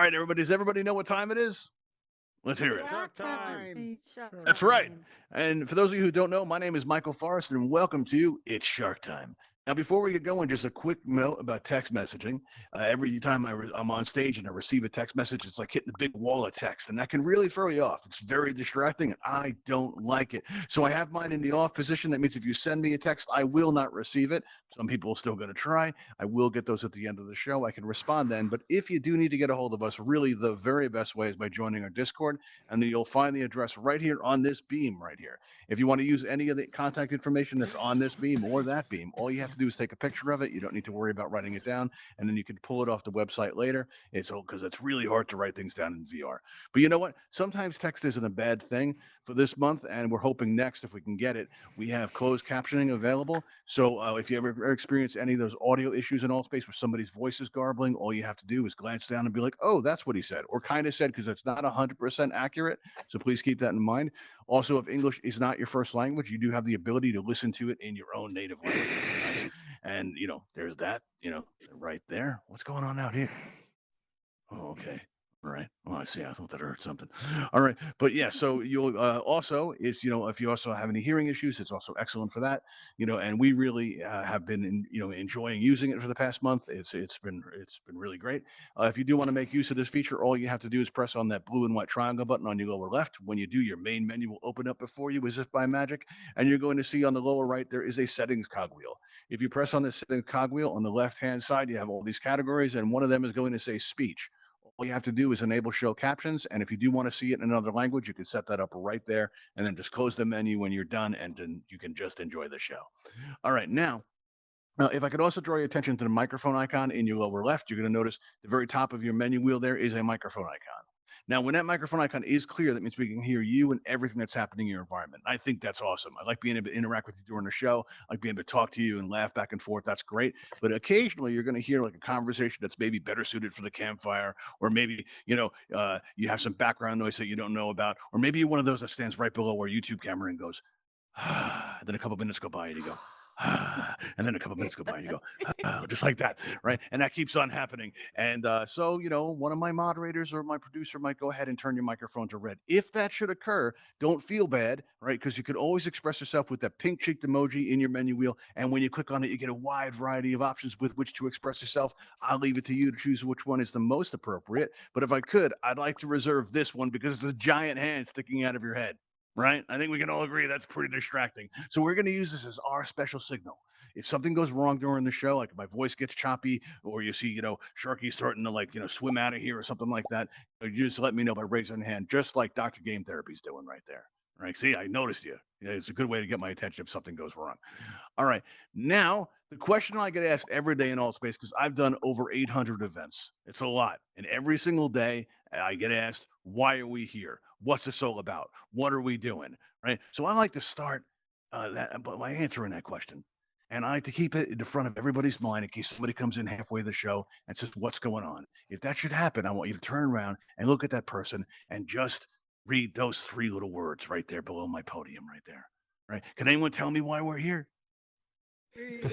All right, everybody. Does everybody know what time it is? Let's hear it. Shark time. That's right. And for those of you who don't know, my name is Michael Forrest, and welcome to It's Shark Time. Now, before we get going, just a quick note about text messaging. Every time I'm on stage and I receive a text message, it's like hitting a big wall of text, and that can really throw you off. It's very distracting, and I don't like it. So I have mine in the off position. That means if you send me a text, I will not receive it. Some people are still going to try. I will get those at the end of the show. I can respond then. But if you do need to get a hold of us, really the very best way is by joining our Discord, and then you'll find the address right here on this beam right here. If you want to use any of the contact information that's on this beam or that beam, all you have to do is take a picture of it. You don't need to worry about writing it down, and then you can pull it off the website later. It's because it's really hard to write things down in VR. But you know what? Sometimes text isn't a bad thing. For this month, and we're hoping next, if we can get it, we have closed captioning available. So if you ever experience any of those audio issues in Altspace where somebody's voice is garbling, all you have to do is glance down and be like, oh, that's what he said, or kind of said, because it's not 100% accurate. So please keep that in mind. Also, if English is not your first language, you do have the ability to listen to it in your own native language. Nice. And, there's that, right there. What's going on out here? Oh, okay. All right. Well, I see. I thought that I heard something. All right. But yeah, so you'll also is, if you also have any hearing issues, it's also excellent for that. And we really have been, enjoying using it for the past month. It's been really great. If you do want to make use of this feature, all you have to do is press on that blue and white triangle button on your lower left. When you do, your main menu will open up before you as if by magic, and you're going to see on the lower right there is a settings cogwheel. If you press on the settings cogwheel on the left-hand side, you have all these categories, and one of them is going to say speech. All you have to do is enable show captions. And if you do want to see it in another language, you can set that up right there and then just close the menu when you're done, and then you can just enjoy the show. All right. Now, if I could also draw your attention to the microphone icon in your lower left, you're going to notice the very top of your menu wheel there is a microphone icon. Now, when that microphone icon is clear, that means we can hear you and everything that's happening in your environment. I think that's awesome. I like being able to interact with you during the show. I like being able to talk to you and laugh back and forth. That's great. But occasionally, you're going to hear like a conversation that's maybe better suited for the campfire, or maybe you have some background noise that you don't know about, or maybe you're one of those that stands right below our YouTube camera and goes, and then a couple minutes go by and you go, and then a couple minutes go by and you go, just like that, right? And that keeps on happening. And so, one of my moderators or my producer might go ahead and turn your microphone to red. If that should occur, don't feel bad, right? Because you could always express yourself with that pink cheeked emoji in your menu wheel. And when you click on it, you get a wide variety of options with which to express yourself. I'll leave it to you to choose which one is the most appropriate. But if I could, I'd like to reserve this one because it's a giant hand sticking out of your head. Right? I think we can all agree that's pretty distracting. So we're going to use this as our special signal. If something goes wrong during the show, like if my voice gets choppy, or you see, Sharky starting to swim out of here or something like that, you just let me know by raising a hand, just like Dr. Game Therapy's doing right there. Right? See, I noticed you. It's a good way to get my attention if something goes wrong. All right. Now, the question I get asked every day in Altspace, because I've done over 800 events. It's a lot. And every single day I get asked, why are we here? What's this all about? What are we doing? Right. So I like to start by answering that question. And I like to keep it in the front of everybody's mind in case somebody comes in halfway the show and says, what's going on? If that should happen, I want you to turn around and look at that person and just read those three little words right there below my podium right there. Right. Can anyone tell me why we're here?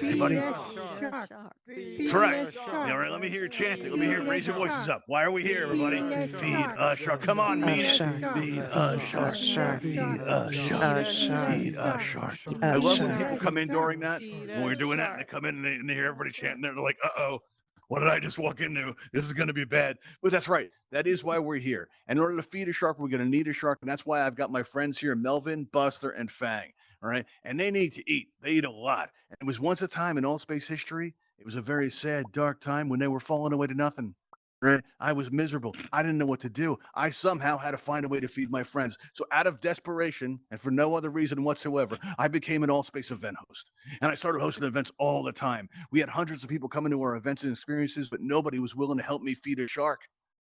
Anybody? Shark. That's right. Yeah, all right. Let me hear you chanting. Let me hear it. Raise your voices up. Why are we here, everybody? Feed a shark. Come on, mean it. Feed a shark. Feed a shark. Feed a shark. I love when people come in during that, when we're doing that, and they come in and they hear everybody chanting there. They're like, uh-oh. What did I just walk into? This is going to be bad. But that's right. That is why we're here. And in order to feed a shark, we're going to need a shark. And that's why I've got my friends here, Melvin, Buster, and Fang. All right. And they need to eat. They eat a lot. And it was once a time in Altspace history. It was a very sad, dark time when they were falling away to nothing. Right? I was miserable. I didn't know what to do. I somehow had to find a way to feed my friends. So out of desperation and for no other reason whatsoever, I became an Altspace event host. And I started hosting events all the time. We had hundreds of people coming to our events and experiences, but nobody was willing to help me feed a shark.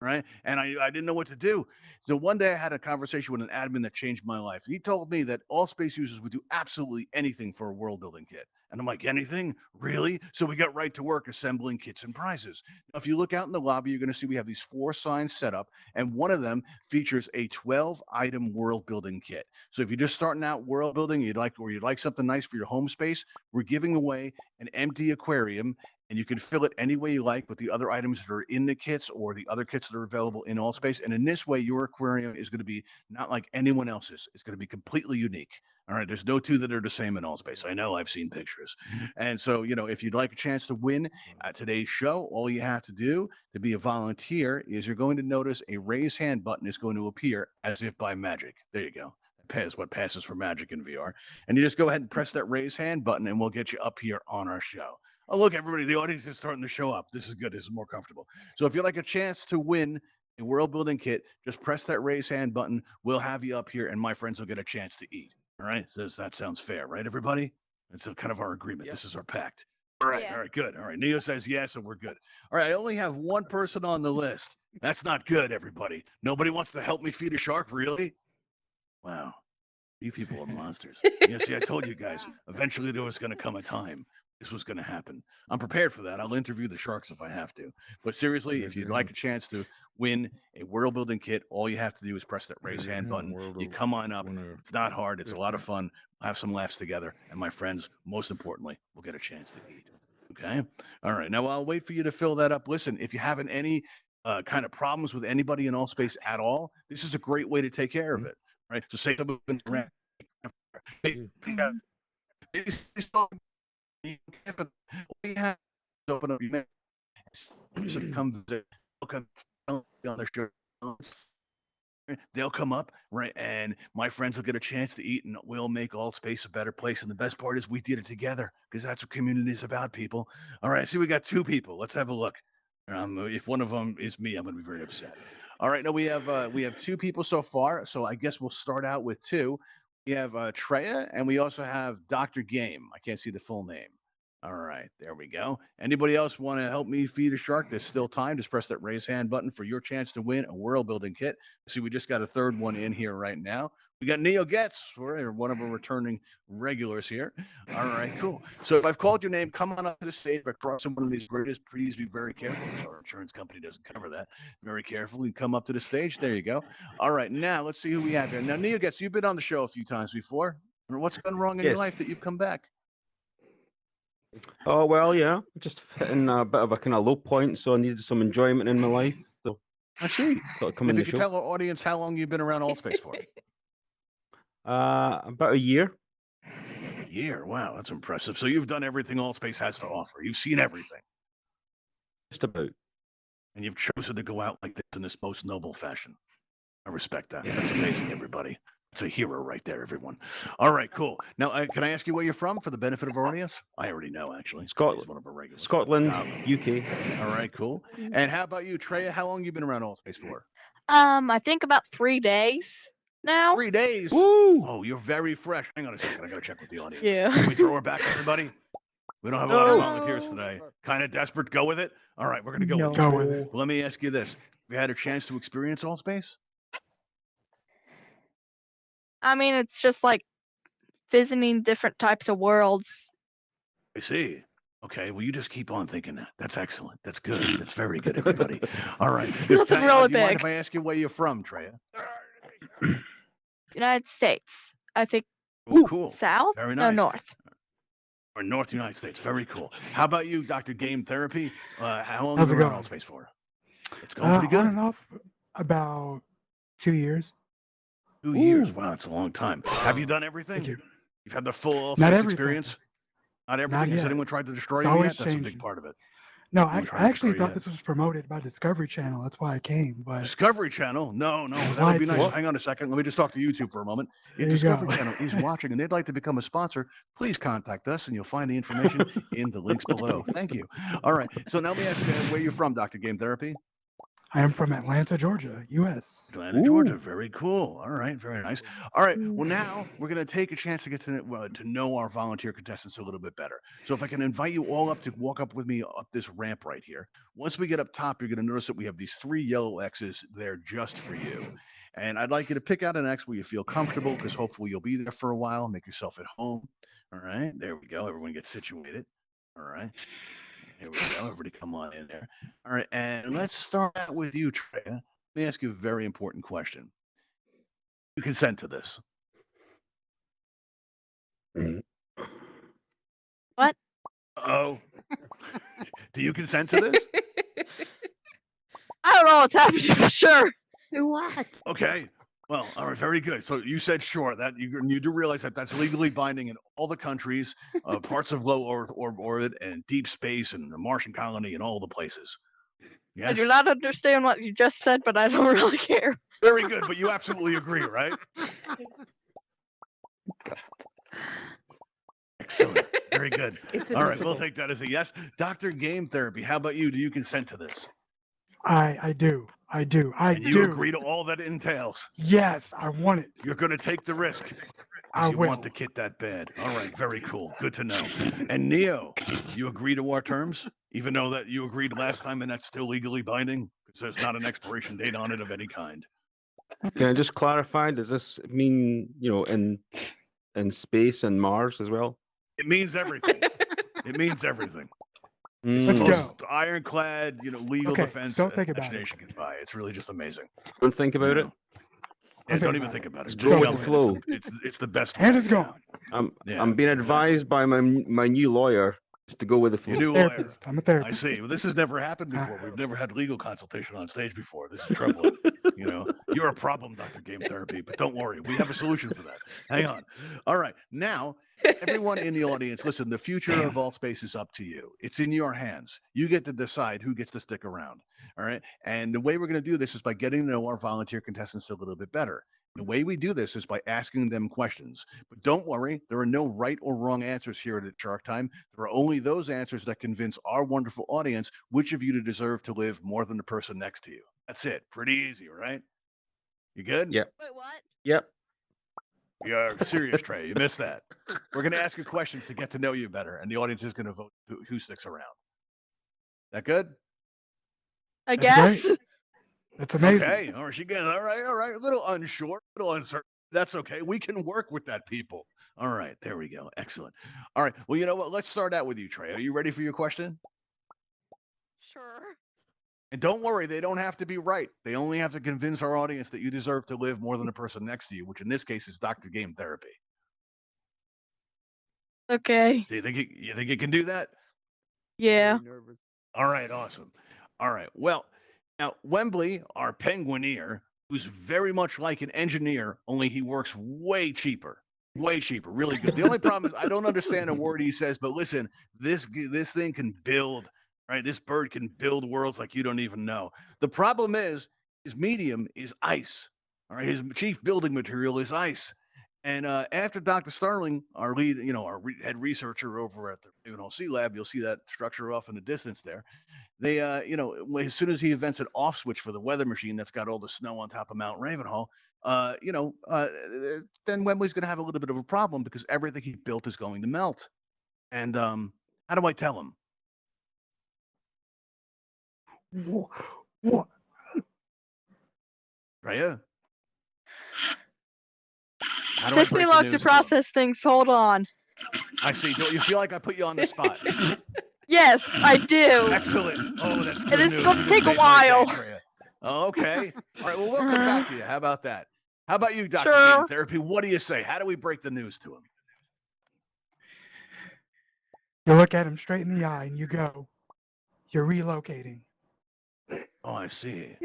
Right. And I didn't know what to do. So one day I had a conversation with an admin that changed my life. He told me that Altspace users would do absolutely anything for a world building kit. And I'm like, anything? Really? So we got right to work assembling kits and prizes. Now, if you look out in the lobby, you're going to see we have these 4 signs set up, and one of them features a 12-item world building kit. So if you're just starting out world building, you'd like something nice for your home space, we're giving away an empty aquarium and you can fill it any way you like with the other items that are in the kits or the other kits that are available in Altspace. And in this way, your aquarium is going to be not like anyone else's. It's going to be completely unique. All right. There's no two that are the same in Altspace. I know, I've seen pictures. And so, if you'd like a chance to win today's show, all you have to do to be a volunteer is you're going to notice a raise hand button is going to appear as if by magic. There you go. That's what passes for magic in VR. And you just go ahead and press that raise hand button, and we'll get you up here on our show. Oh, look, everybody, the audience is starting to show up. This is good. This is more comfortable. So if you'd like a chance to win a world building kit, just press that raise hand button. We'll have you up here, and my friends will get a chance to eat. All right? Says that sounds fair, right, everybody? It's kind of our agreement. Yep. This is our pact. All right. Yeah. All right, good. All right. Neo says yes, and we're good. All right. I only have one person on the list. That's not good, everybody. Nobody wants to help me feed a shark, really? Wow. You people are monsters. See, I told you guys, eventually there was going to come a time this was going to happen. I'm prepared for that. I'll interview the sharks if I have to. But seriously, if you'd like a chance to win a world building kit, all you have to do is press that raise hand button. You come on up. It's not hard. It's a lot of fun. We'll have some laughs together. And my friends, most importantly, will get a chance to eat. Okay? All right. Now, I'll wait for you to fill that up. Listen, if you have any kind of problems with anybody in Altspace at all, this is a great way to take care of it. Right? So say somebody's been around. We have to open up your mail. Come visit. On their show. They'll come up, right, and my friends will get a chance to eat, and we'll make Altspace a better place. And the best part is we did it together, because that's what community is about, people. All right, see, we got two people. Let's have a look. If one of them is me, I'm going to be very upset. All right, no, we have two people so far, so I guess we'll start out with two. We have Treya, and we also have Dr. Game. I can't see the full name. All right, there we go. Anybody else want to help me feed a shark? There's still time. Just press that raise hand button for your chance to win a world building kit. See, we just got a third one in here right now. We got Neo Getz, we're one of our returning regulars here. All right, cool. So if I've called your name, come on up to the stage by crossing one of these bridges. Please be very careful, because our insurance company doesn't cover that. Very careful. You come up to the stage. There you go. All right, now let's see who we have here. Now, Neo Getz, you've been on the show a few times before. What's gone wrong in your life that you've come back? Oh, well, yeah. Just hitting a bit of a kind of low point, so I needed some enjoyment in my life. So I see. thought I'd come If in you the could show. tell our audience how long you've been around Altspace for. About a year. A year. Wow, that's impressive. So you've done everything Altspace has to offer. You've seen everything. Just about. And you've chosen to go out like this in this most noble fashion. I respect that. That's amazing, everybody. It's a hero right there, everyone. All right, cool. Now, can I ask you where you're from for the benefit of our audience? I already know, actually. Scotland. One of our regulars. Scotland, UK. All right, cool. And how about you, Treya? How long you been around Altspace for? I think about 3 days now. 3 days? Woo! Oh, you're very fresh. Hang on a second. I got to check with the audience. Yeah. Can we throw her back, everybody? We don't have a lot of volunteers today. Kind of desperate. Go with it? All right, we're going to go with it. Well, let me ask you this. Have you had a chance to experience Altspace? I mean, it's just like visiting different types of worlds. I see. Okay, well, you just keep on thinking that. That's excellent. That's good. That's very good, everybody. All right. Nothing really do you mind big. if I ask you where you're from, Treya? United States. I think Ooh, cool. south? Very No, nice. north. Or North United States. Very cool. How about you, Dr. Game Therapy? How long How's have it you been around going? Altspace for? It's going pretty good. On and off about 2 years. 2 years. Wow, that's a long time. Have you done everything? Thank you. You've had the full Not Altspace everything. experience? Not everything? Has yet. anyone tried to destroy It's you always yet? That's a big changing. part of it. No, I'm I trying to actually destroy thought you. this was promoted by Discovery Channel. That's why I came. But Discovery Channel? No, that would be nice. What? Hang on a second. Let me just talk to YouTube for a moment. If There you Discovery go. Channel is watching and they'd like to become a sponsor, please contact us and you'll find the information in the links below. Thank you. All right. So now let me ask you where you're from, Dr. Game Therapy. I am from Atlanta, Georgia, U.S. Atlanta, Georgia. Very cool. All right. Very nice. All right. Well, now we're going to take a chance to get to know our volunteer contestants a little bit better. So if I can invite you all up to walk up with me up this ramp right here. Once we get up top, you're going to notice that we have these 3 yellow X's there just for you. And I'd like you to pick out an X where you feel comfortable, because hopefully you'll be there for a while. Make yourself at home. All right. There we go. Everyone gets situated. All right. Here we go. Everybody come on in there. All right. And let's start out with you, Treya. Let me ask you a very important question. You consent to this? What? Uh-oh. Do you consent to this? I don't know what's happening for sure. What? Okay. Well, all right, very good. So you said sure that you do realize that that's legally binding in all the countries, parts of low Earth orbit and deep space and the Martian colony and all the places. I Yes. do not understand what you just said, but I don't really care. Very good, but you absolutely agree, right? Excellent. Very good. It's All right, we'll admissible. take that as a yes. Dr. Game Therapy, how about you? Do you consent to this? I do. I do. I And you do. agree to all that it entails. Yes, I want it. You're going to take the risk. 'cause I you will. want the kit that bad. All right, very cool. Good to know. And Neo, you agree to our terms, even though that you agreed last time and that's still legally binding? Because there's not an expiration date on it of any kind. Can I just clarify? Does this mean, in space and Mars as well? It means everything. It means everything. Let's It's the go. most ironclad, legal Okay, defense don't think that about it. nation can buy. It's really just amazing. Don't think about it. Yeah, Don't don't think even about think it. about it. Just Just go go with the with it. flow. It's the best. And way, it's gone. Yeah, I'm being exactly. advised by my new lawyer just to go with the Your flow. new lawyer. Therapist. I'm a I therapist. see. Well, this has never happened before. We've never had legal consultation on stage before. This is troubling. You're a problem, Dr. Game Therapy, but don't worry. We have a solution for that. Hang on. All right. Now, everyone in the audience, listen, the future of Altspace is up to you. It's in your hands. You get to decide who gets to stick around. All right. And the way we're going to do this is by getting to know our volunteer contestants a little bit better. The way we do this is by asking them questions. But don't worry, there are no right or wrong answers here at Shark Time. There are only those answers that convince our wonderful audience which of you deserve to live more than the person next to you. That's it. Pretty easy, right? You good? Yep. Wait, what? Yep. You're serious, Trey. You missed that. We're going to ask you questions to get to know you better, and the audience is going to vote who sticks around. That good? I That's guess. That's amazing. Okay. All right. She gets all right. A little unsure, a little uncertain. That's okay. We can work with that, people. All right. There we go. Excellent. All right. Well, you know what? Let's start out with you, Trey. Are you ready for your question? Sure. And don't worry, they don't have to be right. They only have to convince our audience that you deserve to live more than the person next to you, which in this case is Dr. Game Therapy. Okay. Do you think you can do that? Yeah. All right, awesome. All right. Well, now Wembley, our penguineer, who's very much like an engineer, only he works way cheaper. Way cheaper, really good. The only problem is I don't understand a word he says, but listen, this thing can build, right? This bird can build worlds like you don't even know. The problem is his medium is ice. All right, his chief building material is ice. And after Dr. Starling, our lead, head researcher over at the Ravenhall Sea-Lab, you'll see that structure off in the distance there. They, as soon as he invents an off switch for the weather machine that's got all the snow on top of Mount Ravenhall, then Wembley's going to have a little bit of a problem because everything he built is going to melt. And how do I tell him? What? Rhea? How do I Takes me break the long news to him? process things. Hold on. I see. Don't you feel like I put you on the spot? Yes, I do. Excellent. Oh, that's good It is news. going You to just take a made my day, while. Rhea. Oh, okay. All right. Well, we'll come back to you. How about that? How about you, Dr. Sure. Game Therapy? What do you say? How do we break the news to him? You look at him straight in the eye and you go, "You're relocating." Oh, I see.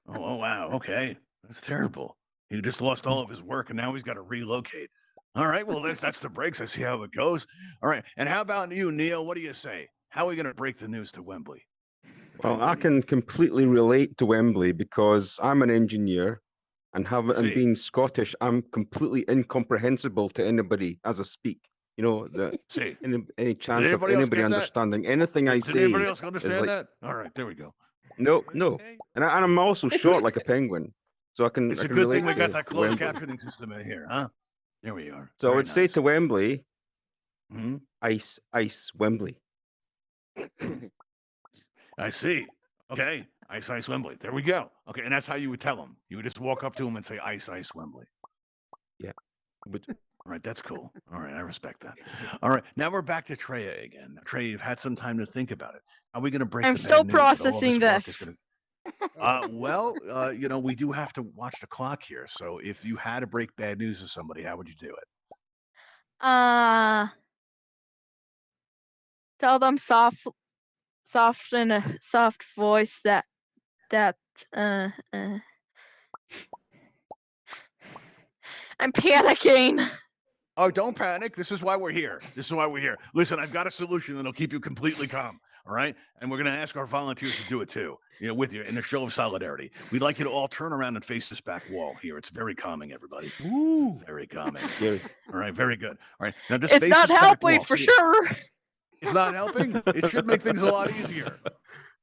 Oh, wow. Okay. That's terrible. He just lost all of his work and now he's got to relocate. All right. Well, that's the breaks. I see how it goes. All right. And how about you, Neil? What do you say? How are we going to break the news to Wembley? Well, I can completely relate to Wembley because I'm an engineer, and See. being Scottish, I'm completely incomprehensible to anybody as I speak. See. Any chance of anybody else anybody get that? understanding anything I Did say? anybody else understand like- that? All right. There we go. No. And I'm also short like a penguin, so I can. It's I a can good relate thing we to got that closed Wembley. captioning system in here, huh? There we are. So I Very would say nice. to Wembley, Mhm. ice, Wembley. I see. Okay. Ice, Wembley. There we go. Okay. And that's how you would tell him. You would just walk up to him and say, ice, Wembley. But All right. That's cool. All right. I respect that. All right. Now we're back to Treya again. Now, Treya, you've had some time to think about it. How are we going to break I'm the bad still news that all processing work is this. gonna- we do have to watch the clock here. So if you had to break bad news to somebody, how would you do it? Tell them soft in a soft voice that uh, uh I'm panicking. Oh, don't panic. This is why we're here. This is why we're here. Listen, I've got a solution that'll keep you completely calm. All right. And we're going to ask our volunteers to do it too, with you in a show of solidarity. We'd like you to all turn around and face this back wall here. It's very calming, everybody. Ooh. Very calming. Scary. All right. Very good. All right. Now just It's face not this back helping wall. for See, sure. it's not helping. It should make things a lot easier.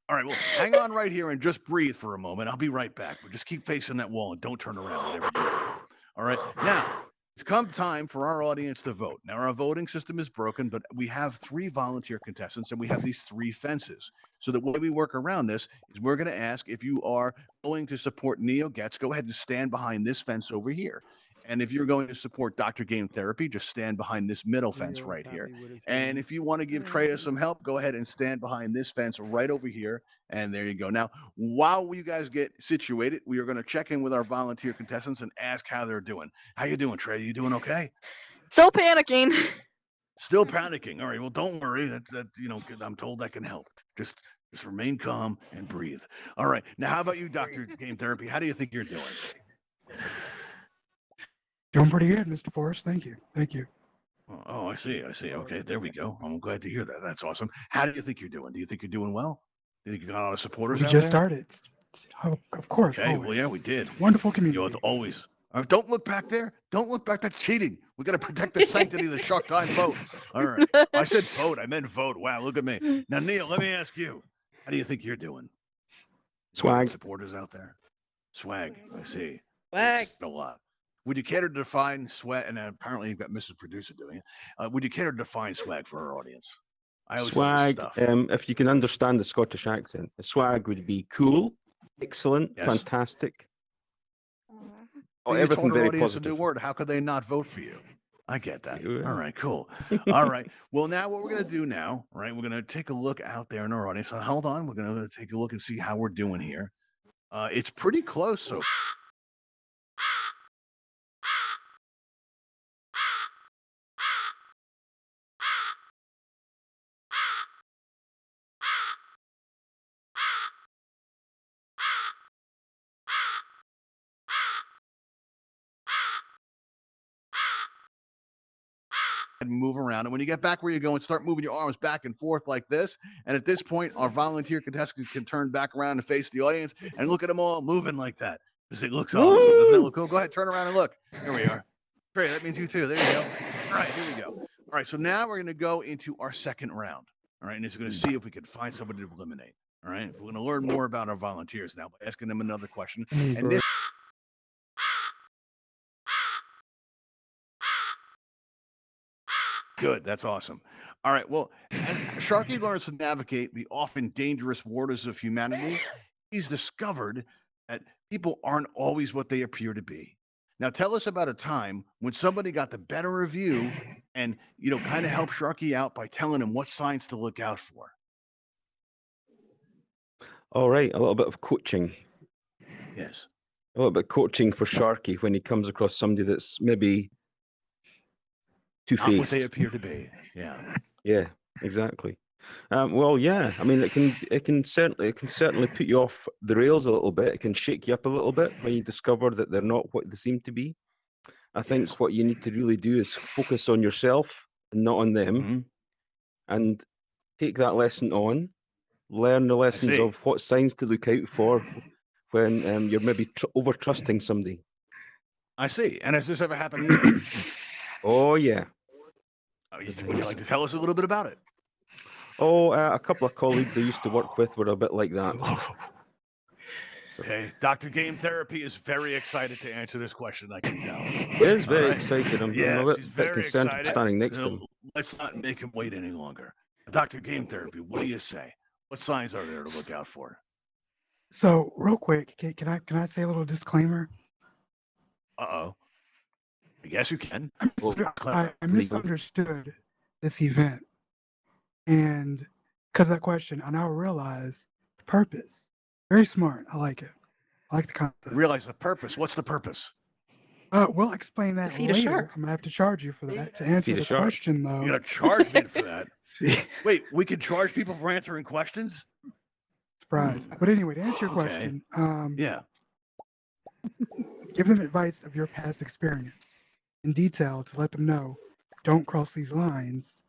All right. Well, hang on right here and just breathe for a moment. I'll be right back. But just keep facing that wall and don't turn around, whatever you do. All right. Now, it's come time for our audience to vote. Now, our voting system is broken, but we have 3 volunteer contestants and we have these 3 fences. So the way we work around this is we're going to ask if you are going to support Neo Getz, go ahead and stand behind this fence over here. And if you're going to support Dr. Game Therapy, just stand behind this middle fence right here. And if you want to give Treya some help, go ahead and stand behind this fence right over here. And there you go. Now, while you guys get situated, we are going to check in with our volunteer contestants and ask how they're doing. How you doing, Treya? You doing okay? Still panicking. Still panicking. All right. Well, don't worry. I'm told that can help. Just remain calm and breathe. All right. Now, how about you, Dr. Game Therapy? How do you think you're doing? Doing pretty good, Mr. Forrest. Thank you. Thank you. Oh, I see. Okay, there we go. I'm glad to hear that. That's awesome. How do you think you're doing? Do you think you're doing well? Do you think you got a lot of supporters We out just there? started. Oh, of course. Okay, Always. well, yeah, we did. Wonderful community. It's always. Don't look back there. Don't look back. That's cheating. We got to protect the sanctity of the Shark Time vote. All right. I said vote. I meant vote. Wow, look at me. Now, Neil, let me ask you. How do you think you're doing? Swag. Supporters out there? Swag. I see. Swag. It's a lot. Would you care to define swag? And apparently you've got Mrs. Producer doing it. Would you care to define swag for our audience? I always think it's Swag, stuff. if you can understand the Scottish accent, the swag would be cool, excellent, Yes. fantastic. Well, you Everything told our very audience a positive. new word. How could they not vote for you? I get that. Yeah. All right, cool. All right. Well, now what we're going to do now, right? We're going to take a look out there in our audience. So hold on. We're going to take a look and see how we're doing here. It's pretty close so and move around. And when you get back where you're going, start moving your arms back and forth like this. And at this point, our volunteer contestants can turn back around and face the audience and look at them all moving like that. It looks awesome. Doesn't that look cool? Go ahead, turn around and look. Here we are. Great. That means you too. There you go. All right, here we go. All right, so now we're going to go into our second round. All right, and it's going to see if we can find somebody to eliminate. All right, we're going to learn more about our volunteers now by asking them another question. And this good. That's awesome. All right. Well, as Sharky learns to navigate the often dangerous waters of humanity, he's discovered that people aren't always what they appear to be. Now, tell us about a time when somebody got the better of you and, kind of helped Sharky out by telling him what signs to look out for. All right, a little bit of coaching. Yes. A little bit of coaching for Sharky when he comes across somebody that's maybe Not what two-faced. they appear to be. Yeah. Yeah, exactly. Well, yeah. I mean, it can certainly put you off the rails a little bit. It can shake you up a little bit when you discover that they're not what they seem to be. I think Yes. what you need to really do is focus on yourself and not on them, Mhm. and take that lesson on. Learn the lessons see. of what signs to look out for when you're maybe over trusting somebody. I see. And has this ever happened to you? Oh yeah. Would you like to tell us a little bit about it? Oh, a couple of colleagues I used to work with were a bit like that. Okay, Dr. Game Therapy is very excited to answer this question, I can tell. He is very All right. excited. I'm Yes, a he's bit very concerned excited. standing next to him. Let's not make him wait any longer. Dr. Game Therapy, what do you say? What signs are there to look out for? So, real quick, can I say a little disclaimer? Uh-oh. I guess you can. Well, I misunderstood this event, and because of that question, I now realize the purpose. Very smart. I like it. I like the concept. Realize the purpose. What's the purpose? We'll explain that feed a later. shark. I'm gonna have to charge you for that. To answer Feed a the shark. question, though. You got to charge me for that. Wait, we can charge people for answering questions? Surprise. But anyway, to answer your Okay. question, Yeah. give them advice of your past experience in detail to let them know don't cross these lines.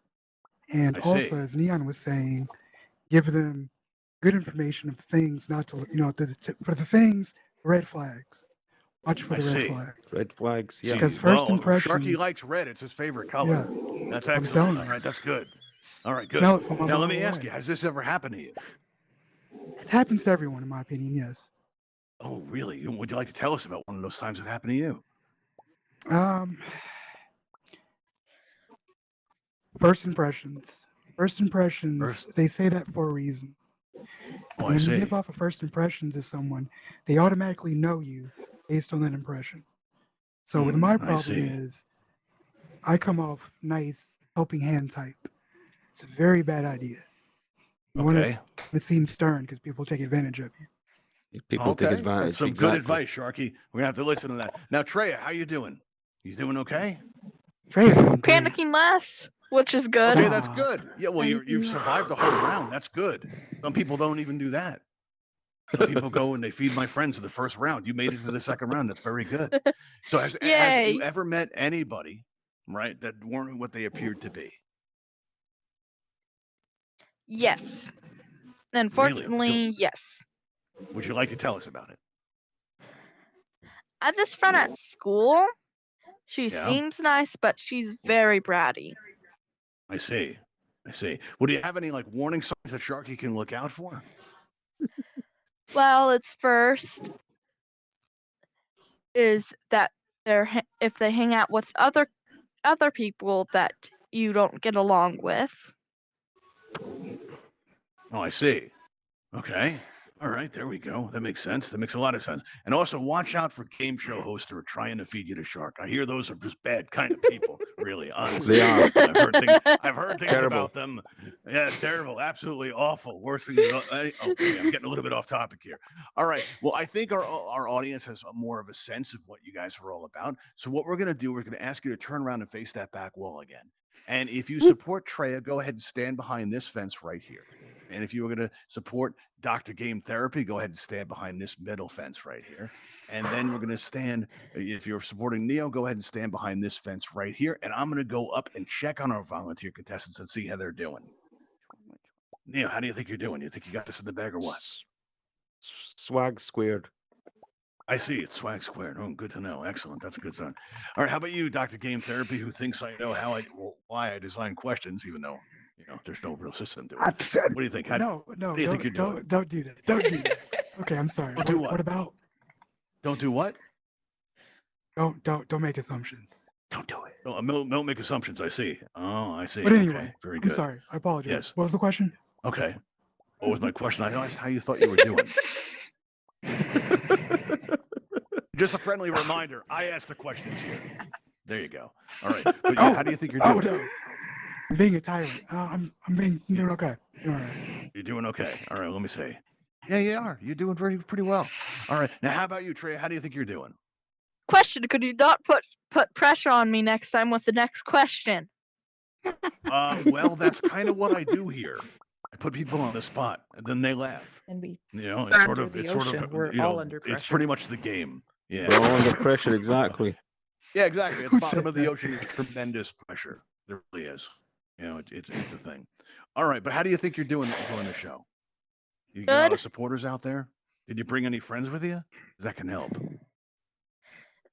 And I also, see. as Neon was saying, give them good information of things not to, for the things, red flags. Watch for I the red see. flags. Red flags. See, Yeah. Because first Sharky impressions- likes red. It's his favorite color. Yeah, That's I'm excellent. telling All you. right, that's good. All right, good. Smell it from a Now, let mile me ask away. you, has this ever happened to you? It happens to everyone, in my opinion, yes. Oh, really? Would you like to tell us about one of those times it happened to you? First impressions. First impressions, First- they say that for a reason. Oh, I When you see. give off a first impression to someone, they automatically know you based on that impression. So with my I problem see. is I come off nice, helping hand type. It's a very bad idea. You want Okay. to seem stern because people take advantage of you. People take Okay. advantage. That's some exactly. good advice, Sharky. We're gonna have to listen to that. Now, Treya, how you doing? You doing okay? Trey, great. Panicking less, which is good. Okay, that's Stop. good. Yeah, well, you've survived the whole round. That's good. Some people don't even do that. Some people go and they feed my friends in the first round. You made it to the second round. That's very good. So has Yay. you ever met anybody, right, that weren't what they appeared to be? Yes. Unfortunately, yes. Would you like to tell us about it? I have this friend at school. She Yeah. seems nice, but she's very bratty. I see. I see. Well, do you have any like warning signs that Sharky can look out for? Well, it's first is that if they hang out with other people that you don't get along with. Oh, I see. Okay. All right, there we go. That makes sense. That makes a lot of sense. And also, watch out for game show hosts who are trying to feed you to shark. I hear those are just bad kind of people. Really, honestly, They are. I've heard things Terrible. about them. Yeah, terrible, absolutely awful. Worst thing. Okay, I'm getting a little bit off topic here. All right. Well, I think our audience has more of a sense of what you guys are all about. So what we're gonna do, we're gonna ask you to turn around and face that back wall again. And if you support Treya, go ahead and stand behind this fence right here. And if you were going to support Dr. Game Therapy, go ahead and stand behind this middle fence right here. And then we're going to stand, if you're supporting Neo, go ahead and stand behind this fence right here. And I'm going to go up and check on our volunteer contestants and see how they're doing. Neo, how do you think you're doing? You think you got this in the bag or what? Swag squared. I see. It's swag squared. Oh, good to know. Excellent. That's a good sign. All right. How about you, Dr. Game Therapy, why I design questions, even though, there's no real system to it. What do you think? No, do you think you're doing? Don't do that. Don't do that. Okay, I'm sorry. Don't do what? What about? Don't do what? Don't make assumptions. Don't do it. Don't make assumptions. I see. Oh, I see. But anyway, Okay, very I'm good. sorry. I apologize. Yes. What was the question? Okay. What was my question? I asked how you thought you were doing. Just a friendly reminder. I asked the questions here. There you go. All right. But yeah, how do you think you're doing? Oh no. I'm being a tyrant. I'm doing okay. Doing all right. You're doing okay. All right. Let me see. Yeah, you are. You're doing pretty well. All right. Now, how about you, Trey? How do you think you're doing? Question: could you not put pressure on me next time with the next question? Well, that's kind of what I do here. I put people on the spot, and then they laugh. And we It's Under sort of, the it's sort ocean, of, we're all under it's pressure. pretty much the game. Yeah. We're all under pressure, exactly. Yeah, exactly. At Who the bottom said of the that? ocean is tremendous pressure. There really is. It's a thing. All right, but how do you think you're doing the show? You got a lot Good. of supporters out there? Did you bring any friends with you? 'Cause that can help.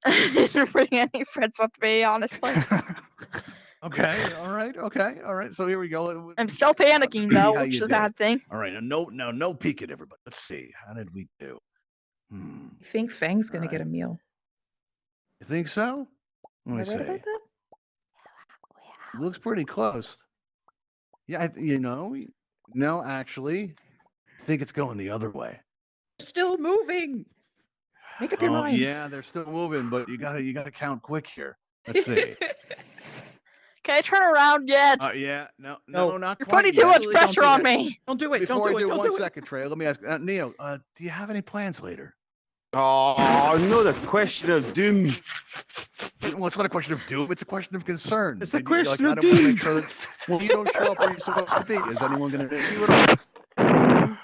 I didn't bring any friends with me, honestly. Okay. All right. Okay. All right. So here we go. I'm still panicking though, How which you is a did. bad thing. All right. No peek at everybody. Let's see. How did we do? I think Fang's gonna All get right. a meal. You think so? Let Am me I see. right about that? Looks pretty close. Yeah, no, actually, I think it's going the other way. Still moving. Make up your Oh, minds. yeah, they're still moving, but you gotta count quick here. Let's see. Can I turn around yet? Yeah, no, No. not You're quite putting too yet. much Absolutely don't pressure do on that. me. Don't do it. Before don't do I it. do Don't one do it. second, Trey, let me ask Neo. Do you have any plans later? Oh, not a question of doom. Well, it's not a question of doom. It's a question of concern. It's a And you're question I of don't want to doom. make sure that when you don't show up where you're supposed to be, is anyone going to miss you at all?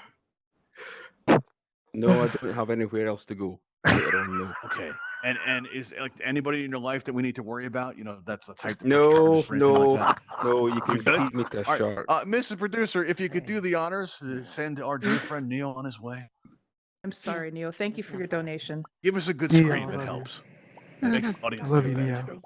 No, I don't have anywhere else to go later on. No. Okay. And is like anybody in your life that we need to worry about? You know, that's the type of No, charges or anything no, like that. no. You can good? feed me to a All right, shark. Mrs. Producer, if you could do the honors, send our dear friend Neil on his way. I'm sorry, Neo. Thank you for your donation. Give us a good Neo, scream. I It love you. helps. It makes the audience I love feel you, better, Neo. too.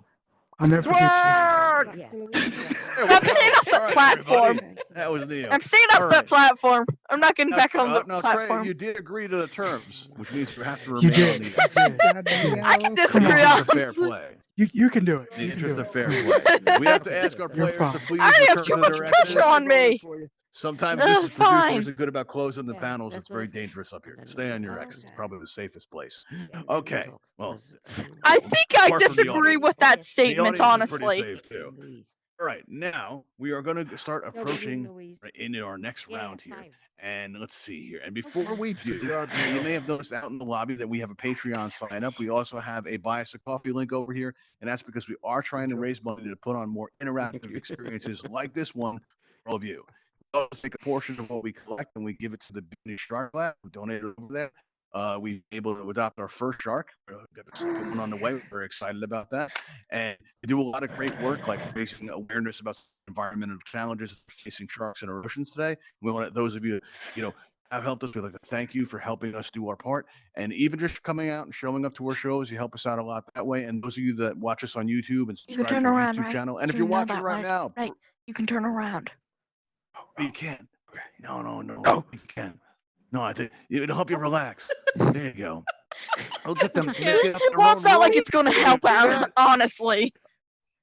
I'll never forget Swerve! There we I'm go. staying off the All right, platform. everybody. That was Neil. I'm staying All off that right. platform. I'm not getting back on the Now, platform. Trey, you did agree to the terms, which means you have to you. remain on You did. the You did. God, You did. Neo. I can in the disagree, interest of fair honestly. play. You can do it. In the You can interest do of it. fair Please. play. We have to ask our You're players to fine. please I already have return too to much their pressure exits. on me. Sometimes Oh, this producer fine. isn't good about closing the Yeah, panels. that's It's very what- dangerous up here. Stay on your exits. It's probably the safest place. Yeah, Okay. talk, Well, 'cause, I think I apart from the disagree audience. with that The statement, audience is pretty honestly. safe too. All right, now we are going to start No, we approaching didn't, Louise. into our next Yeah, round here. fine. And let's see here. And before we do, Yard you Neil. may have noticed out in the lobby that we have a Patreon sign up. We also have a buy us a coffee link over here. And that's because we are trying to raise money to put on more interactive experiences like this one for all of you. We also take a portion of what we collect and we give it to the Beanie Shark Lab, who donated over there. We've been able to adopt our first shark. Got the second one on the way. We're very excited about that. And we do a lot of great work, like raising awareness about environmental challenges facing sharks in our oceans today. We want those of you, have helped us. We'd like to thank you for helping us do our part. And even just coming out and showing up to our shows, you help us out a lot that way. And those of you that watch us on YouTube and You can subscribe turn to our around, YouTube right? channel, and if You you're know watching that, right now, Right. You can turn around. you can. Okay. No, Oh. you can. No, I think it'll help you relax. There you go. I'll get them. Get up It their won't own sound like room. it's going to You help do out, that? honestly.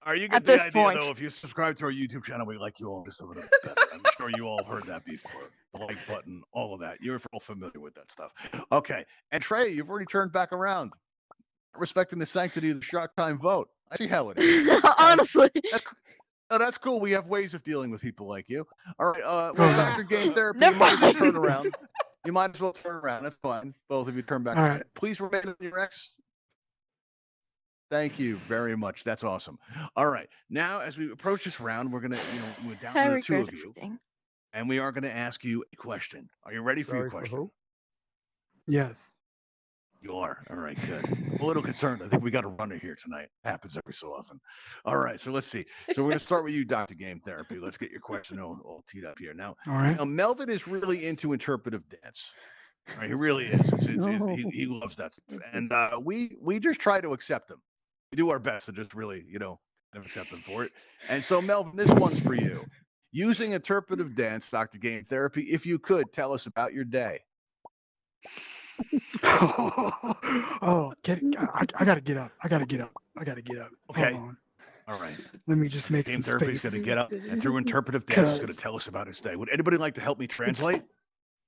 Are you At get the this idea point. though? If you subscribe to our YouTube channel, we like you all just a little bit better. I'm sure you all heard that before. The like button, all of that. You're all familiar with that stuff. Okay. And Trey, you've already turned back around, respecting the sanctity of the Shark Time vote. I see how it is. Honestly. That's cool. We have ways of dealing with people like you. All right. Well, Oh, Dr. Game Therapy, Never you might as well mind. turn around. You might as well turn around. That's fine. Both of you turn back. All right. Please remain on your X. Thank you very much. That's awesome. All right. Now, as we approach this round, we're gonna, we're down to I the two regret of you, everything. and we are gonna ask you a question. Are you ready for your question? Yes. You are. All right, good. I'm a little concerned. I think we got a runner here tonight. Happens every so often. All right, so let's see. So we're going to start with you, Dr. Game Therapy. Let's get your question all teed up here. Now, All right. Melvin is really into interpretive dance. All right, he really is. He loves that stuff. And we just try to accept him. We do our best to just really, accept him for it. And so, Melvin, this one's for you. Using interpretive dance, Dr. Game Therapy, if you could, tell us about your day. Oh, I gotta get up. I gotta get up. Okay. Hold on. All right. Let me just make Game some Therapy is space. going to get up and through interpretive dance is going to 'Cause- tell us about his day. Would anybody like to help me translate?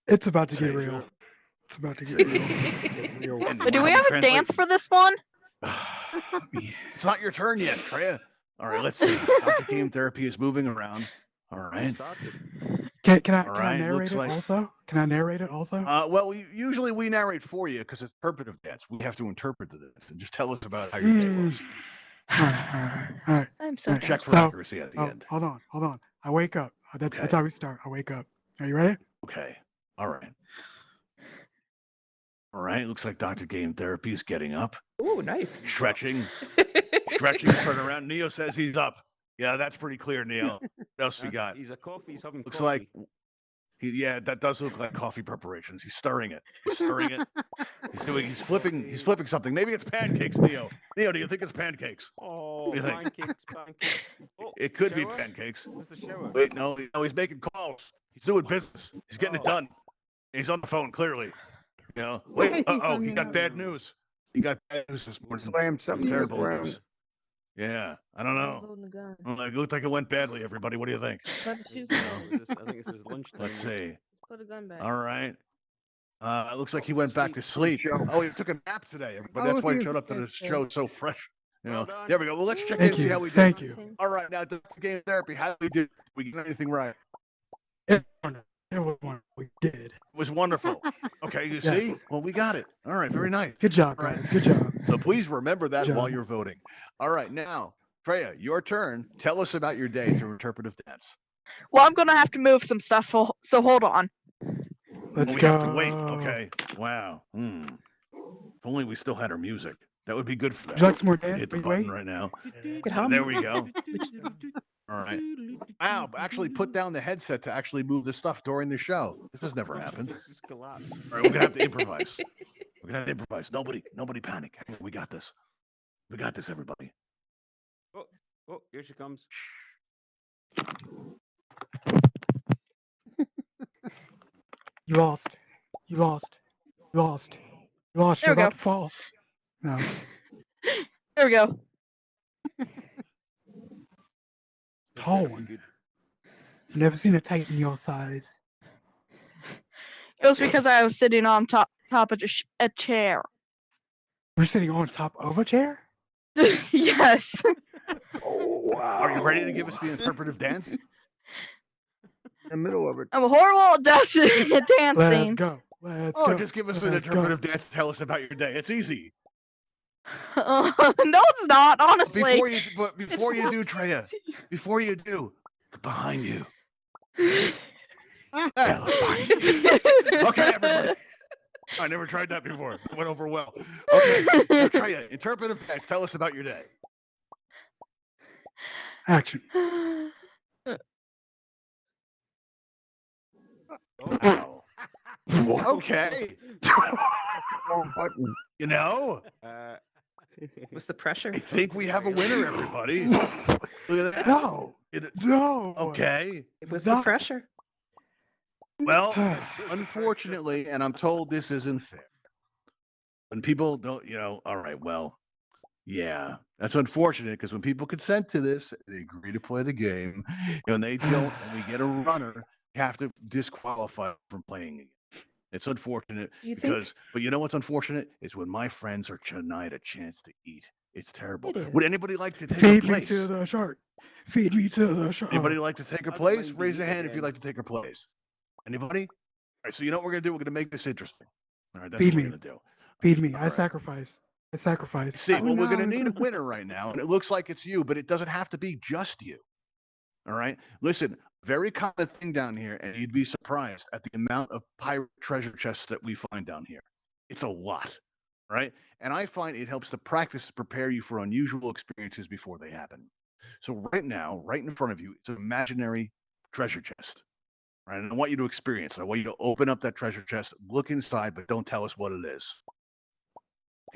It's about to get Say, real. It's about to get real. And But do wanna we help have me a translate? dance for this one? It's not your turn yet, Treya. All right, let's see. Dr. Game Therapy is moving around. All right. Can I All right, narrate looks it like- also? Can I narrate it also? Well, usually we narrate for you because it's interpretive dance. We have to interpret the dance and just tell us about how your day was. All right. I'm so Alright, Check for So- accuracy at the end. Hold on. I wake up. That's Okay. how we start. I wake up. Are you ready? Okay. All right. All right. Looks like Dr. Game Therapy is getting up, Ooh, nice. stretching, turn around. Neo says he's up. Yeah, that's pretty clear, Neo. What else we got? He's a coffee. He's having Looks coffee. like that does look like coffee preparations. He's stirring it. He's flipping something. Maybe it's pancakes, Neo. Neo, do you think it's pancakes? Oh, What do you think? pancakes. Oh, It could be shower? pancakes. Is this the shower? Wait, no, he's making calls. He's doing business. He's getting it Oh. done. He's on the phone, clearly. Wait, he got bad news. He got bad news this morning. Slammed something to the Terrible ground. news. Yeah, I don't know. Loading the gun. It looked like it went badly, everybody. What do you think? Put the shoes No, down. I think this is lunchtime. Let's see. Let's put a gun back. All right. It looks like he went back to sleep. Show. Oh, he took a nap today, everybody. That's why he showed up to the show so fresh. Well done. There we go. Well, let's check in Thank and see you. how we did. Thank you. All right, now the game therapy. How did we do? We get anything right? It's on. It was one we did. It was wonderful. Okay, you see? Yes. Well, we got it. All right, very nice. Good job, All right. guys. Good job. So please remember that Good while job. you're voting. All right, now, Freya, your turn. Tell us about your day through interpretive dance. Well, I'm gonna have to move some stuff, so hold on. Let's we go. have to wait. Okay. Wow. If only we still had our music. That would be good for Would that. you like some more dance? Hit the Wait, button wait. right now. Could hum. There we go. All right. Wow, actually put down the headset to actually move the stuff during the show. This has never happened. Just collapsed. All right, we're gonna have to improvise. We're gonna have to improvise. Nobody panic. We got this. We got this, everybody. Oh, here she comes. You lost. You lost. You lost. You lost. There You're we about go. to fall. No. There we go. Tall one. I've never seen a Titan your size. It was because I was sitting on top of a chair. We're sitting on top of a chair? Yes. Oh, wow. Are you ready to give us the interpretive dance? In the middle of it. I'm horrible at dancing. Let's go. Let's Oh, go. just give us an Let's go. interpretive dance to tell us about your day. It's easy. No, it's not. Honestly. Before you do, Treya, before you do, behind you. Okay, everybody. I never tried that before. It went over well. Okay, now, Treya, interpretive dance. Tell us about your day. Action. Wow. Okay. Wrong button. You know, Was the pressure? I think we have a winner, everybody. Look at that. No. No. Okay. It was the Stop. pressure. Well, unfortunately, and I'm told this isn't fair. When people don't, all right, well, yeah, that's unfortunate because when people consent to this, they agree to play the game, and they don't, and we get a runner, you have to disqualify them from playing again. It's unfortunate Do you think because, but you know what's unfortunate is when my friends are denied a chance to eat. It's terrible. It Would is. anybody like to take Feed a me place? to the shark. Feed me to the shark. Anybody like to take her I don't place? mind Raise being a hand if again. you'd like to take her place. Anybody? All right, so you know what we're gonna do? We're gonna make this interesting. All right, that's Feed what we're me. gonna do. Feed me. All I right. sacrifice. I sacrifice. See, Oh, well, we're gonna no. need a winner right now, and it looks like it's you, but it doesn't have to be just you. All right. Listen, very common thing down here, and you'd be surprised at the amount of pirate treasure chests that we find down here. It's a lot, right? And I find it helps to practice to prepare you for unusual experiences before they happen. So right now, right in front of you, it's an imaginary treasure chest. Right? And I want you to experience it. I want you to open up that treasure chest, look inside, but don't tell us what it is.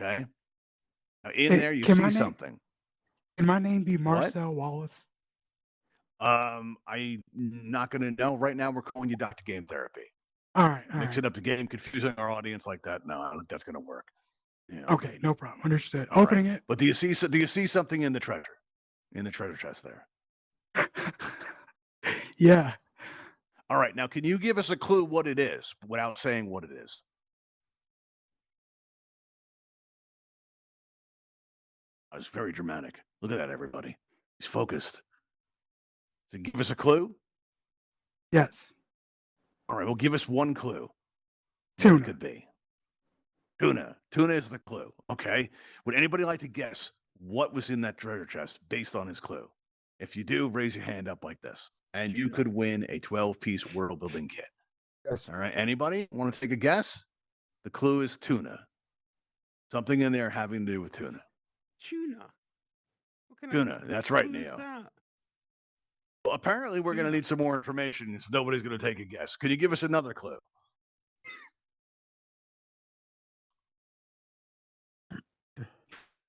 Okay? Now, in Hey, there, you can see my name- something. Can my name be Marcel Wallace? I'm not going to know. Right now, we're calling you Dr. Game Therapy. All right. All Mix right. it up to game, confusing our audience like that. No, I don't think that's going to work. Yeah. Okay. No problem. Understood. All right. Opening it. But do you see something in the treasure chest there? Yeah. All right. Now, can you give us a clue what it is without saying what it is? That was very dramatic. Look at that, everybody. He's focused. So give us a clue. Yes. All right. Well, give us one clue. What Tuna. it could be. Tuna. Tuna is the clue. Okay. Would anybody like to guess what was in that treasure chest based on his clue? If you do, raise your hand up like this. And you could win a 12-piece world building kit. Yes. All right. Anybody want to take a guess? The clue is tuna. Something in there having to do with tuna. Tuna. What kind of Tuna. That's right, clue is Neo. that? Well, apparently we're going to need some more information. So nobody's going to take a guess. Could you give us another clue?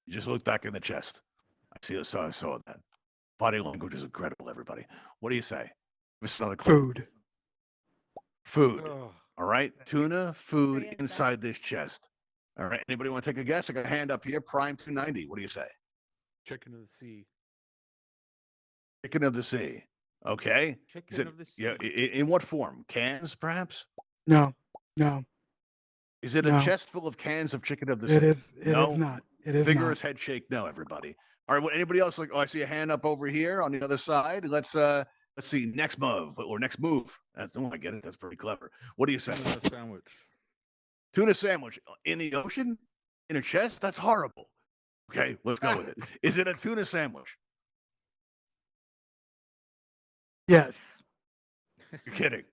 You just look back in the chest. I saw that. Body language is incredible, everybody. What do you say? Give us another clue. Food. Food. Oh, All right. Tuna, food Very inside this chest. All right. Anybody want to take a guess? I got a hand up here. Prime 290. What do you say? chicken of the sea. Chicken of the sea. Okay. Is Chicken it, of the sea. yeah, in what form? Cans, perhaps? No. No. Is it No. a chest full of cans of chicken of the sea? It is. It is No. not. It is Vigorous not. head shake. No, everybody. All right. Well, anybody else? Like, oh, I see a hand up over here on the other side. Let's Let's see, next move or next move. I get it. That's pretty clever. What do you say? Tuna sandwich. Tuna sandwich in the ocean? In a chest? That's horrible. Okay, let's go with it. Is it a tuna sandwich? Yes. You're kidding.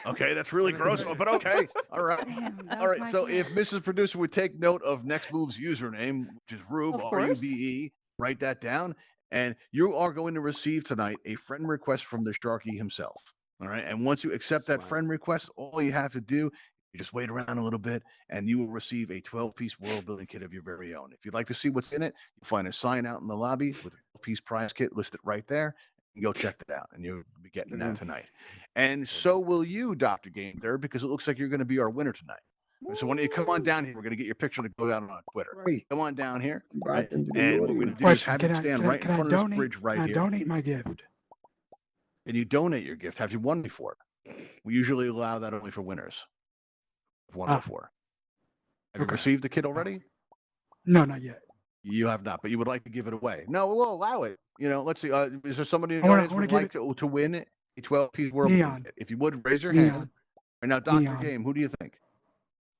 Okay, that's really gross, but okay. All right. Damn, that All was right. my So guess. if Mrs. Producer would take note of next move's username, which is Rube, Of R-U-B-E, write that down. And you are going to receive tonight a friend request from the Sharky himself. All right. And once you accept that Swag. friend request, all you have to do, you just wait around a little bit and you will receive a 12-piece world building kit of your very own. If you'd like to see what's in it, you'll find a sign out in the lobby with a 12-piece prize kit listed right there. And go check that out. And you'll be getting that tonight. And so will you, Dr. Game There, because it looks like you're going to be our winner tonight. So when you come on down here, we're going to get your picture to go out on Twitter. Right. Come on down here, Right into the and what we're audience. going to do is Question: have you stand right in front of this donate? bridge right Can I here, donate my gift? and you donate your gift. Have you won before? We usually allow that only for winners. I've won Ah. before. Have you Okay. received the kit already? No, not yet. You have not, but you would like to give it away. No, we'll allow it. Let's see. Is there somebody in I the wanna- audience I who would wanna like give to win a 12-piece world building Neon. kit? If you would, raise your hand. Neon. Right now, Dr. Neon. Game, who do you think?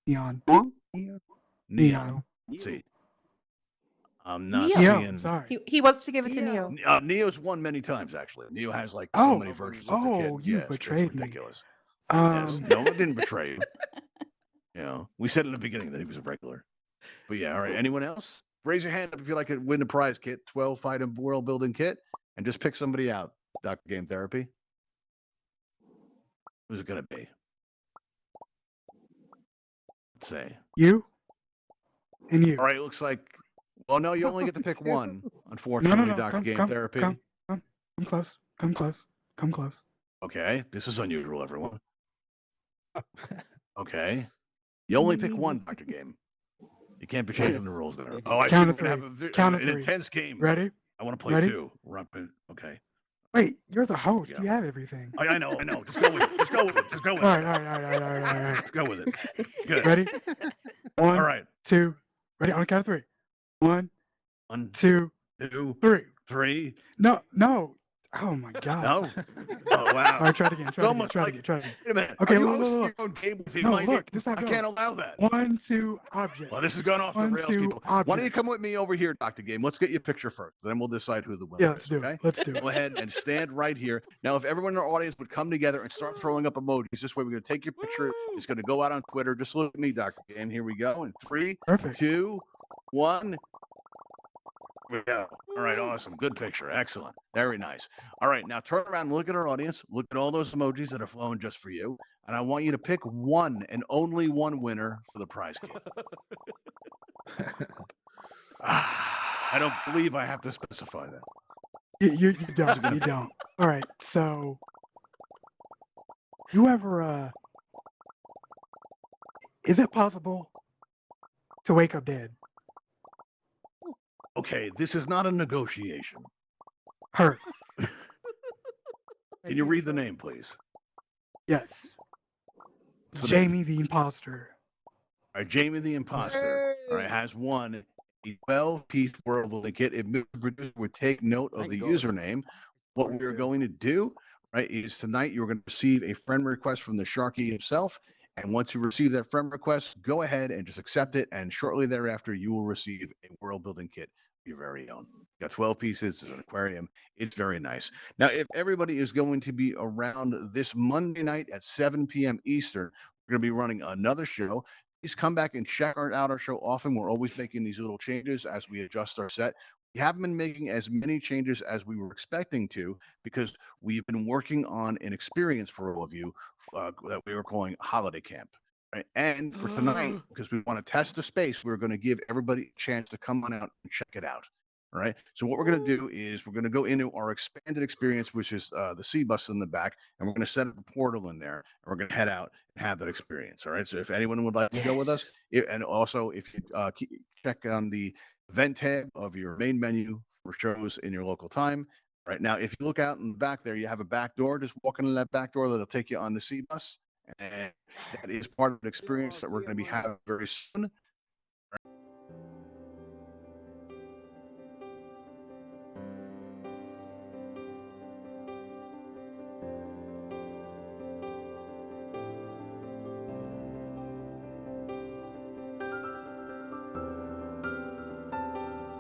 Neon. Neon. Neon. Let's see. I'm not Neo. Neo. seeing. Sorry. He wants to give it to Neo. Neo. Neo's won many times actually. Neo has like so Oh. many versions of the kit. Oh, you Yes, it's betrayed me. ridiculous. Yes. Um. No, it didn't betray you. We said in the beginning that he was a regular. But yeah, all right. Anyone else? Raise your hand up if you'd like to win the prize kit, 12-item world building kit, and just pick somebody out. Dr. Game Therapy. Who's it gonna be? Let's say. You. And you. All right, it looks like. Well, no, you only get to pick one. No, Unfortunately, no, no. Dr. Come, Game come, Therapy. come, come, come close. Come close. Come close. Okay, this is unusual, everyone. Okay, you only pick one, Dr. Game. You can't be changing the rules there. Oh, I see. Count We're of gonna have Count of an three. intense game. Ready? I want to play Ready? two. Okay. Wait, you're the host. Yeah. You have everything. I know. Just go with it. Just go with it. Just go with All it. right. Let's go with it. Good. Ready? One, All right. two. Ready? On the count of three. One, 1, two, 2, three. 3. No. Oh my God. No. Oh wow. All right, try it again. Try it again. almost Try it like- again. Try it again. Wait a minute. Okay, Are you look, hosting look. your own game with No, my look, game? this is how it I can't goes. allow that. 1, 2, object. Well, this has gone off the 1, rails, 2, people. Why don't you object. come with me over here, Dr. Game? Let's get your picture first. Then we'll decide who the winner Yeah, let's is. do Okay? it. Let's do it. Go ahead and stand right here. Now, if everyone in our audience would come together and start throwing up emojis, this way we're going to take your picture. It's going to go out on Twitter. Just look at me, Dr. Game. Here we go. In 3, Perfect. 2, 1. There we go. All right, awesome. Good picture. Excellent. Very nice. All right, now turn around and look at our audience. Look at all those emojis that are flowing just for you. And I want you to pick one and only one winner for the prize kit. I don't believe I have to specify that. You don't. You don't. All right. So, you ever is it possible to wake up dead? Okay, this is not a negotiation. Hurt. Can you read the name, please? Yes. What's the name? Jamie the imposter. All right, Jamie the Imposter. All right, has won a 12-piece world building kit. If Mr. Producer would take note of Thank the God. username, what we're going to do, right, is tonight you're going to receive a friend request from the Sharky himself. And once you receive that friend request, go ahead and just accept it. And shortly thereafter, you will receive a world building kit of your very own. You got 12 pieces. There's an aquarium. It's very nice. Now, if everybody is going to be around this Monday night at 7 p.m. Eastern, we're going to be running another show. Please come back and check out our show often. We're always making these little changes as we adjust our set. We haven't been making as many changes as we were expecting to because we've been working on an experience for all of you that we were calling Holiday Camp. Right? And for tonight, because we want to test the space, we're going to give everybody a chance to come on out and check it out. All right. So what we're going to do is we're going to go into our expanded experience, which is the sea bus in the back, and we're going to set up a portal in there, and we're going to head out and have that experience. All right. So if anyone would like to go with us, and also if you check on the event tab of your main menu for shows in your local time. Right now, if you look out in the back there, you have a back door. Just walk into that back door. That'll take you on the sea bus. And that is part of the experience that we're going to be having very soon.